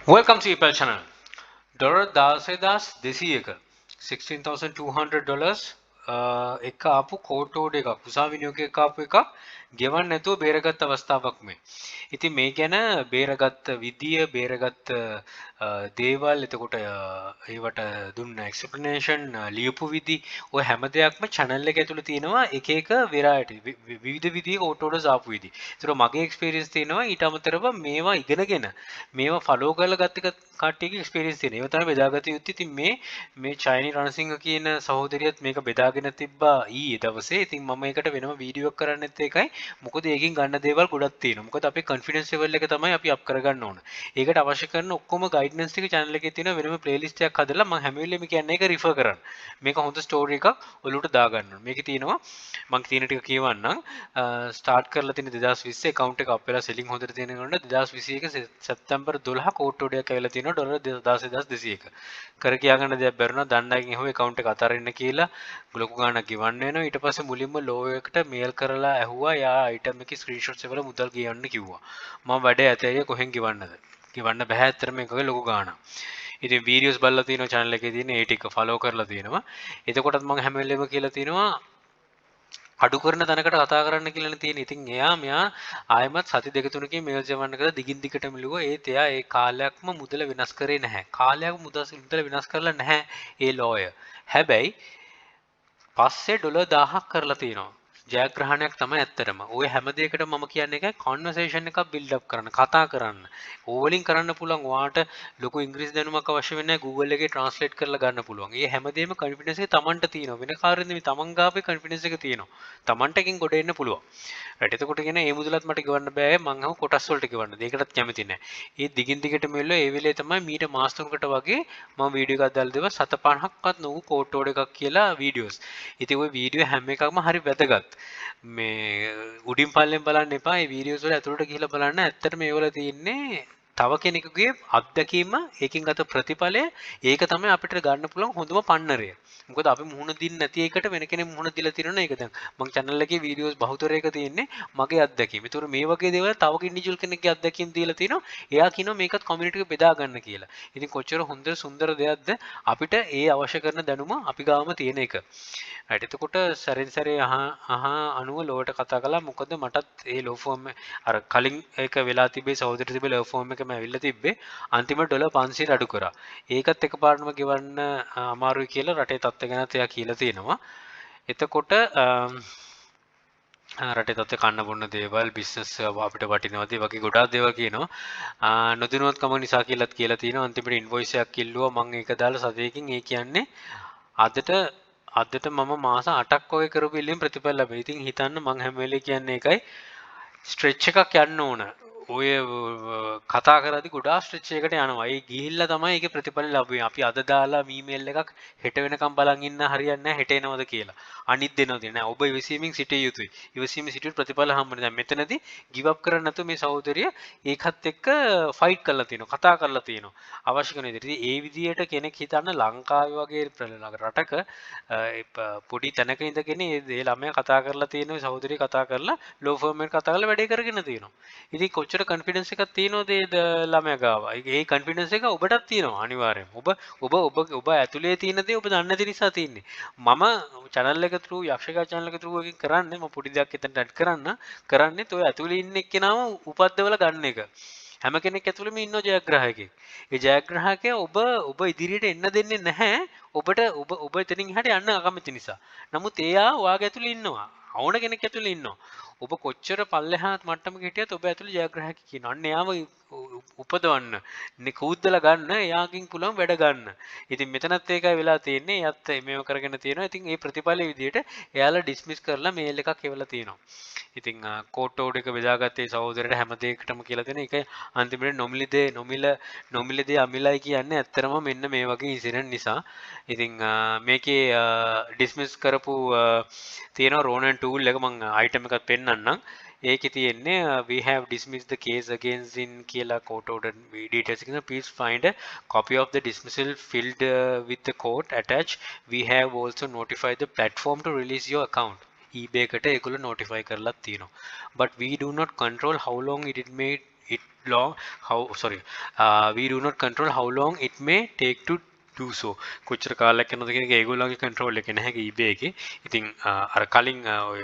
Welcome to Apple channel. $10,200 $16,200 එක ආපු කෝටෝඩ එකක් කුසා විනියෝගයක් ආපු එකක් ගෙවන්න නැතුව බේරගත් අවස්ථාවක් මේ. ඉතින් මේ ගැන බේරගත් විදිය බේරගත් දේවල් එතකොට ඒවට දුන්න එක්ස්ප්ලනේෂන් ලියපු විදි ඔය හැම දෙයක්ම channel එක ඇතුළේ තියෙනවා එක එක variety විවිධ විදිහේ කෝටෝඩස් ආපු විදි. ඒතර මගේ experience තියෙනවා ඊට අමතරව මේවා ඉගෙනගෙන මේවා ෆලෝ කරලා ගත්ත කට්ටියගේ එක්ස්පීරියන්ස් තියෙන. ඒව තමයි බෙදාගත යුත්තේ. ඉතින් මේ චයිනි රණසිංහ කියන සහෝදරියත් මේක බෙදාගෙන තිබ්බා ඊයේ දවසේ. ඉතින් මම ඒකට වෙනම වීඩියෝ එකක් කරන්නෙත් ඒකයි. මොකද ඒකෙන් ගන්න දේවල් ගොඩක් තියෙනවා. මොකද අපේ කොන්ෆිඩන්ස් ලෙවල් එක තමයි අපි අප් කරගන්න ඕන. ඒකට අවශ්‍ය කරන ඔක්කොම ගයිඩ්නස් ටික channel එකේ තියෙන වෙනම ප්ලේලිස්ට් එකක් හදලා මම හැම වෙලෙම කියන්නේ ඒක රිෆර් කරන්න. මේක හොඳ ස්ටෝරි එකක් ඔලුවට දාගන්න ඕන. මේකේ තියෙනවා මම තියෙන ටික කියවන්නම්. ස්ටාර්ට් කරලා තියෙන 2020 account එක අප් වෙලා සෙලින් හොඳට තියෙන කෙනාට 2021 සැප්තැම්බර් 12 කෝට්ටෝඩයක් ඇවිල්ලා තියෙනවා $1,200 කර කියා ගන්න දෙයක් බැරුණා දණ්ඩාකින් හොය account එක අතාරින්න කියලා ලොකු ගාණක් ගෙවන්න වෙනවා ඊට පස්සේ මුලින්ම ලෝ එකට මේල් කරලා ඇහුවා යා item එකේ screenshots එකවල මුදල් ගෙවන්න කිව්වා මම වැඩේ ඇතේ කොහෙන් ගෙවන්නද ගෙවන්න බෑ ඇත්තටම මේකගේ ලොකු ගාණක් ඉතින් වීඩියෝස් බලලා තියෙනවා channel එකේ තියෙන ඒ ටික follow කරලා තියෙනවා එතකොටත් මම හැම වෙලෙම කියලා තියෙනවා අඩු කරන තැනකට කතා කරන්න කියලා තියෙන. ඉතින් මෙයා ආයෙමත් සති දෙක තුනකින් මේල් ජවන්න කරලා දිගින් දිගටම ලිව්වා. ඒත් එයා ඒ කාලයක්ම මුදල වෙනස් කරේ නැහැ. කාලයක් මුදල වෙනස් කරලා නැහැ ඒ ලෝයර්. හැබැයි පස්සේ $1000ක් කරලා තියෙනවා. ජයග්‍රහණයක් තමයි ඇත්තටම. ඔය හැම දෙයකටම මම කියන්නේ එකයි කන්වර්සේෂන් එකක් බිල්ඩ් අප් කරන්න, කතා කරන්න. ඕවලින් කරන්න පුළුවන්. ඔයාට ලොකු ඉංග්‍රීසි දැනුමක් අවශ්‍ය වෙන්නේ නැහැ. Google එකේ ට්‍රාන්ස්ලේට් කරලා ගන්න පුළුවන්. මේ හැමදේම කොන්ෆිඩන්ස් එක Tamanට තියෙනවා. වෙන කාරින්ද මේ Taman ගාපේ කොන්ෆිඩන්ස් එක තියෙනවා. Tamanට එකකින් ගොඩ එන්න පුළුවන්. රයිට් එතකොට කියන මේ මුදලත් මට ගෙවන්න බෑ. මං අහුව කොටස් වලට ගෙවන්න. ඒකටත් කැමති නැහැ. ඒ දිගින් දිගට මෙල්ල ඒ වෙලේ තමයි මීට මාස 3කට වගේ මම වීඩියෝ එකක් දාලා දෙවා 750ක්වත් නොවු කෝටෝඩ එකක් කියලා වීඩියෝස්. ඉතින් ওই වීඩියෝ හැම එකක්ම හරි වැදගත්. මේ උඩින් පල්ලෙන් බලන්න එපා. මේ වීඩියෝස් වල ඇතුළට ගිහිල්ලා බලන්න. ඇත්තටම මේවල තියෙන්නේ තව කෙනෙකුගේ අත්දැකීම ඒකෙන් ගත ප්‍රතිඵලය ඒක තමයි අපිට ගන්න පුළුවන් හොඳම පන්නරය. මොකද අපි මුහුණ දින්න නැති එකට වෙන කෙනෙක් මුහුණ දීලා තියෙනවා ඒක දැන් මම channel එකේ වීඩියෝස් බහුතරයක තියෙන්නේ මගේ අත්දැකීම. ඒතකොට මේ වගේ දේවල් තව ඉන්ඩිවිජුවල් කෙනෙක්ගේ අත්දැකීම් දීලා තිනවා. එයා කියනවා මේකත් කමියුනිටි එක බෙදා ගන්න කියලා. ඉතින් කොච්චර හොඳ සුන්දර දෙයක්ද අපිට ඒ අවශ්‍ය කරන දැනුම අපි ගාම තියෙන එක. right එතකොට සැරින් සැරේ අනුව ලෝවට කතා කළා මොකද මටත් ඒ ලෝ ෆෝම් අර කලින් ඒක වෙලා තිබේ සහෝදර තිබේ ලෝ ෆෝම් එකම ඇවිල්ලා තිබ්බේ අන්තිමට $500 අඩු කරා. ඒකත් එකපාරටම ගෙවන්න අමාරුයි කියලා රටේ තත්ත්ව ගැනත් එයා කියලා තියෙනවා. එතකොට රටේ තත්ත්ව කන්න බොන්න දේවල් බිස්නස් අපිට වටිනවද ඒ වගේ ගොඩාක් දේවල් කියනවා නොදිනුවත්කම නිසා කියලාත් කියලා තියෙනවා අන්තිමට ඉන්වොයිස් එකක් ඉල්ලුවා මම ඒක දාලා සතියකින් ඒ කියන්නේ අදට මම මාස 8ක් වගේ කරපු ඉල්ලීම් ප්‍රතිඵල ලැබෙයි. ඉතින් හිතන්න මං හැම වෙලේ කියන්නේ එකයි ස්ට්‍රෙච් එකක් යන්න ඕන. ඔය කතා කරද්දි ගොඩාක් ස්ට්‍රෙච් එකකට යනවා. ඒ ගිහිල්ලා තමයි ඒකේ ප්‍රතිඵල ලැබෙන්නේ. අපි අද දාලා ඊමේල් එකක් හෙට වෙනකම් බලන් ඉන්න හරියන්නේ නැහැ හෙට එනවද කියලා. අනිත් දෙනවද නෑ. ඔබ ඉවසීමෙන් සිටිය යුතුයි. ඉවසීමෙන් සිටියට ප්‍රතිඵල හම්බෙන්නේ. දැන් මෙතනදී ගිව් අප් කරන්නේ නැතුව මේ සහෝදරිය ඒකත් එක්ක ෆයිට් කරලා තියෙනවා. කතා කරලා තියෙනවා. අවශ්‍ය කරන විදිහට. ඒ විදිහට කෙනෙක් හිතන්න ලංකාවේ වගේ රටක පොඩි තැනක ඉඳගෙන ඒ ළමයා කතා කරලා තියෙනවා. සහෝදරිය කතා කරලා ලෝ ෆර්ම් එකට කතා කරලා වැඩේ කරගෙන තියෙනවා. ඉතින් කොච්චර කොන්ෆිඩන්ස් එකක් තියෙනවද ඒ ළමයා ගාව? ඒ කොන්ෆිඩන්ස් එක ඔබටත් තියෙනවා අනිවාර්යයෙන්. ඔබ ඇතුලේ තියෙන දේ ඔබ දන්නේ නැති නිසා තියෙන්නේ. මම channel එක through යක්ෂකා channel එක through එකකින් කරන්නේ මම පොඩි දෙයක් එතනට ඇඩ් කරන්නේත් ඔය ඇතුලේ ඉන්න එක්කෙනාම උපද්දවල ගන්න එක. හැම කෙනෙක් ඇතුළෙම ඉන්න ජයග්‍රාහකයෙක්. ඒ ජයග්‍රාහකයා ඔබ ඉදිරියට එන්න දෙන්නේ නැහැ. ඔබ එතනින් එහාට යන්න අකමැති නිසා. නමුත් එයා ඔයාගේ ඇතුළේ ඉන්නවා. ඕන කෙනෙක් ඇතුළේ ඉන්නවා. ඔබ කොච්චර පල්ලෙහා මට්ටමක හිටියත් ඔබ ඇතුළේ ජයග්‍රාහකයෙක් ඉන්නවා. අන්න එයාව උපදවන්න. කූද්දලා ගන්න එයාගෙන් පුළුවන් වැඩ ගන්න. ඉතින් මෙතනත් ඒකයි වෙලා තියෙන්නේ. එයත් මේව කරගෙන තියෙනවා. ඉතින් මේ ප්‍රතිඵලයේ විදිහට එයාලා ඩිස්මිස් කරලා මේල් එකක් එවලා තියෙනවා. ඉතින් කෝට්ටෝඩ එක බෙදාගත්තේ සහෝදරයට හැම දෙයකටම කියලා දෙන එකයි අන්තිමට නොමිලේ අමිලයි කියන්නේ ඇත්තරම මෙන්න මේ වගේ ඉන්සිඩන්ට් නිසා. ඉතින් මේකේ ඩිස්මිස් කරපු තියෙන රෝනන් ටූල් එක මම අයිටම් එකක් පෙන්නන්නම්. ඒකේ තියෙන්නේ we have dismissed the case against in කියලා court order details එකන please find a copy of the dismissal filled with the court attached. We have also notified the platform to release your account. eBay එකට ඒගොල්ලෝ notify කරලා තියෙනවා. But we do not control how long it may it long how sorry we do not control how long it may take to do so කොච්චර කාලයක් යනවද කියන එක ඒගොල්ලන්ගේ control එකේ නැහැ eBay එකේ. ඉතින් අර කලින් ඔය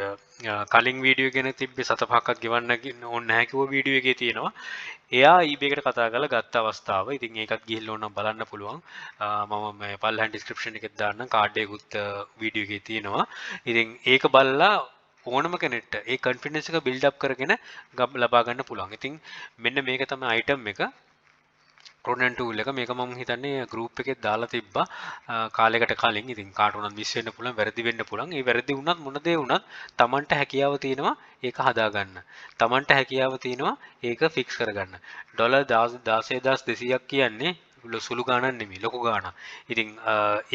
කලින් වීඩියෝ ගැන තිබ්බේ 7-5ක් ගෙවන්න ඕනේ නැහැ කිව්ව වීඩියෝ එකේ තියෙනවා. එයා eBay එකට කතා කරලා ගත්ත අවස්ථාව. ඉතින් ඒකත් ගිහිල්ලා ඕනනම් බලන්න පුළුවන්. මම මේ පල්ලෙහාන් description එකේ දාන්නම් කාඩ් එකකුත් වීඩියෝ එකේ තියෙනවා. ඉතින් ඒක බලලා ඕනම කෙනෙක්ට ඒ confidence එක build up කරගෙන ලබා ගන්න පුළුවන්. ඉතින් මෙන්න මේක තමයි item එක. Coordinate tool එක මේක මම හිතන්නේ group එකේ දාලා තිබ්බා කාලයකට කලින්. ඉතින් කාට උනත් මිස් වෙන්න පුළුවන්, වැරදි වෙන්න පුළුවන්. ඒ වැරදි වුණත් මොන දේ වුණත් Tamanට හැකියාව තියෙනවා ඒක හදාගන්න. Tamanට හැකියාව තියෙනවා ඒක fix කරගන්න. $16200ක් කියන්නේ සුළු ගාණක් නෙමෙයි, ලොකු ගාණක්. ඉතින්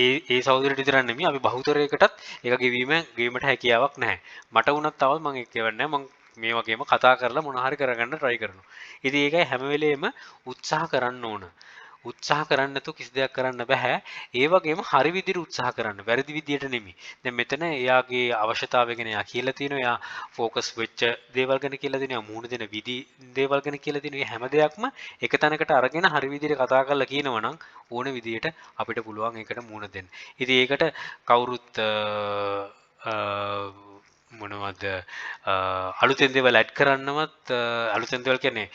ඒ සහෝදරයට විතරක් නෙමෙයි අපි බහුතරයකටත් ඒක ගෙවීමට හැකියාවක් නැහැ. මට වුණත් තවත් මම ඒක කියවන්නේ නැහැ. මම මේ වගේම කතා කරලා මොන හරි කරගන්න try කරනවා. ඉතින් ඒකයි හැම වෙලේම උත්සාහ කරන්න ඕන. උත්සාහ කරන්න නැතුව කිසි දෙයක් කරන්න බෑ. ඒ වගේම හරි විදිහට උත්සාහ කරන්න. වැරදි විදිහට නෙමෙයි. දැන් මෙතන එයාගේ අවශ්‍යතාවය ගැන එයා කියලා තියෙනවා. එයා ફોකස් වෙච්ච දේවල් ගැන කියලා දෙනවා. මුහුණ දෙන විදි දේවල් ගැන කියලා දෙනවා. මේ හැම දෙයක්ම එක තැනකට අරගෙන හරි විදිහට කතා කරලා කියනවා නම් ඕන විදිහට අපිට පුළුවන් ඒකට මුහුණ දෙන්න. ඉතින් ඒකට කවුරුත් මොනවද අලුතෙන් දේවල් ඇඩ් කරන්නවත් අලුතෙන් දේවල් කියන්නේ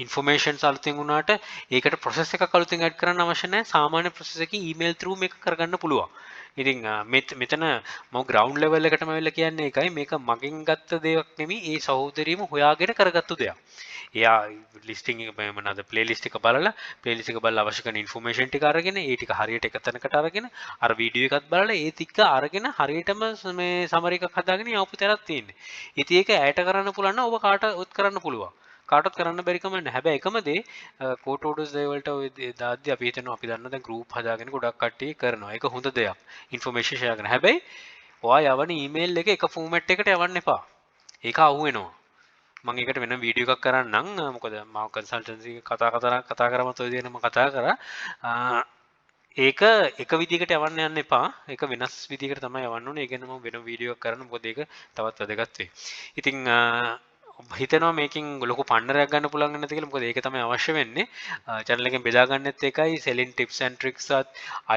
ඉන්ෆර්මේෂන්ස් අලුතෙන් වුණාට ඒකට process එකක් අලුතෙන් ඇඩ් කරන්න අවශ්‍ය නැහැ. සාමාන්‍ය process එකකින් email through මේක කරගන්න පුළුවන්. ඉතින් මෙතන මම ground level එකටම වෙලා කියන්නේ ඒකයි. මේක මගෙන් ගත්ත දෙයක් නෙමෙයි. ඒ සහෝදරියම හොයාගෙන කරගත්තු දෙයක්. එයා ලිස්ටිං එක මොනවාද ප්ලේලිස්ට් එක බලලා ප්ලේලිස්ට් එක බලලා අවශ්‍ය කරන ඉන්ෆර්මේෂන් ටික අරගෙන ඒ ටික හරියට එක තැනකට අරගෙන අර වීඩියෝ එකත් බලලා ඒ ටික අරගෙන හරියටම මේ සමරි එකක් හදාගෙන යවපු තැනක් තියෙන්නේ. ඉතින් ඒක ඇයට කරන්න පුළුවන් නම් ඔබ කාටවත් කරන්න පුළුවන්. කාටවත් කරන්න බැරි කම නැහැ. හැබැයි එකම දේ කෝට් ඕඩර්ස් දේවල්ට ඔය දාද්දි අපි හිතනවා අපි දන්නවා දැන් group හදාගෙන ගොඩක් කට්ටිය කරනවා. ඒක හොඳ දෙයක්. ඉන්ෆර්මේෂන් ෂෙයා කරන. හැබැයි ඔයා යවන ඊමේල් එක එක ෆෝමැට් එකට යවන්න එපා. ඒක අහුවෙනවා. මම ඒකට වෙන වීඩියෝ එකක් කරන්නම්. මොකද මම කන්සල්ටන්සි කතා කරමත් ඔය දෙන මම කතා කරා. ඒක එක විදිහකට යවන්න යන්න එපා. ඒක වෙනස් විදිහකට තමයි යවන්න ඕනේ. ඒ කියන්නේ මම වෙන වීඩියෝ එකක් කරන්න. මොකද ඒක තවත් වැදගත් වෙයි. ඉතින් හිතනවා මේකෙන් ලොකු පන්නරයක් ගන්න පුළුවන් නැද්ද කියලා. මොකද ඒක තමයි අවශ්‍ය වෙන්නේ. channel එකෙන් බෙදා ගන්නෙත් එකයි selling tips and tricks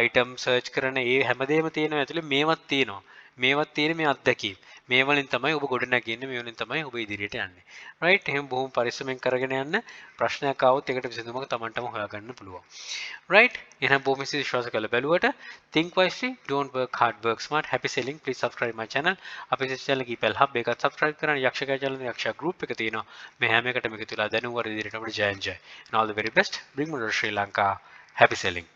item search කරන ඒ හැමදේම තියෙනවා. ඇතුලේ මේවත් තියෙනවා. මේවත් තියෙන මේ අත්දැකීම්. මේ වලින් තමයි ඔබ ගොඩ නැගින්නේ. මේ වලින් තමයි ඔබ ඉදිරියට යන්නේ. right? එහෙනම් බොහොම පරිස්සමෙන් කරගෙන යන්න. ප්‍රශ්නයක් ආවොත් ඒකට විසඳුමක් Tamanටම හොයාගන්න පුළුවන්. right? එහෙනම් බොහොම විශ්වාස කරලා බැලුවට think wisely, don't work hard, work smart. Happy selling. Please subscribe my channel. අපේ channel එකේ Pel Hub එකත් subscribe කරන්න. යක්ෂකයා channel එකේ යක්ෂයා group එක තියෙනවා. මේ හැම එකටම එකතු වෙලා දැනුම් වර ඉදිරියට අපිට ජය ජය. And all the very best. Bring more to Sri Lanka. Happy selling.